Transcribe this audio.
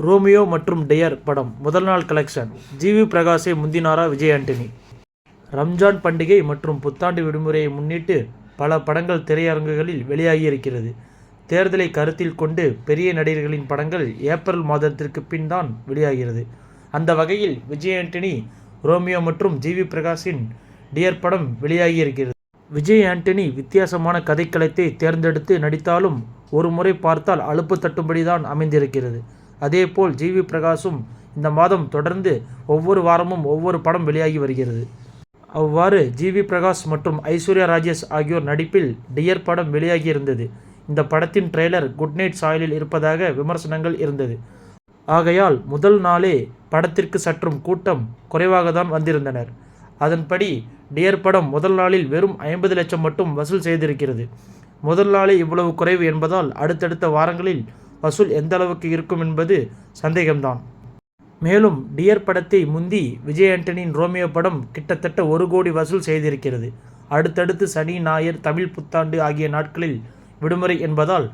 Romeo மற்றும் dear படம் முதல் நாள் கலெக்ஷன். ஜிவி பிரகாஷை முந்தினாரா விஜய் ஆண்டனி? ரம்ஜான் பண்டிகை மற்றும் புத்தாண்டு விடுமுறையை முன்னிட்டு பல படங்கள் திரையரங்குகளில் வெளியாகியிருக்கிறது. தேர்தலை கருத்தில் கொண்டு பெரிய நடிகர்களின் படங்கள் ஏப்ரல் மாதத்திற்கு பின் தான் வெளியாகிறது. அந்த வகையில் விஜய் ஆண்டனி ரோமியோ மற்றும் ஜிவி பிரகாஷின் டியர் படம் வெளியாகியிருக்கிறது. விஜய் ஆண்டனி வித்தியாசமான கதைக்களத்தை தேர்ந்தெடுத்து நடித்தாலும் ஒரு முறை பார்த்தால் அலுப்பு தட்டும்படிதான் அமைந்திருக்கிறது. அதேபோல் ஜிவி பிரகாஷும் இந்த மாதம் தொடர்ந்து ஒவ்வொரு வாரமும் ஒவ்வொரு படம் வெளியாகி வருகிறது. அவ்வாறு ஜிவி பிரகாஷ் மற்றும் ஐஸ்வர்யா ராஜேஷ் ஆகியோர் நடிப்பில் டியர் படம் வெளியாகியிருந்தது. இந்த படத்தின் ட்ரெய்லர் குட் நைட் சாயலில் இருப்பதாக விமர்சனங்கள் இருந்தது. ஆகையால் முதல் நாளே படத்திற்கு சற்றும் கூட்டம் குறைவாக தான் வந்திருந்தனர். அதன்படி டியர் படம் முதல் நாளில் வெறும் 50 லட்சம் மட்டும் வசூல் செய்திருக்கிறது. முதல் நாளே இவ்வளவு குறைவு என்பதால் அடுத்தடுத்த வாரங்களில் வசூல் எந்த அளவுக்கு இருக்கும் என்பது சந்தேகம்தான். மேலும் டியர் படத்தை முந்தி விஜய் ஆண்டனியின் ரோமியோ படம் கிட்டத்தட்ட 1 கோடி வசூல் செய்திருக்கிறது. அடுத்தடுத்து சனி ஞாயிறு தமிழ் புத்தாண்டு ஆகிய நாட்களில் விடுமுறை என்பதால்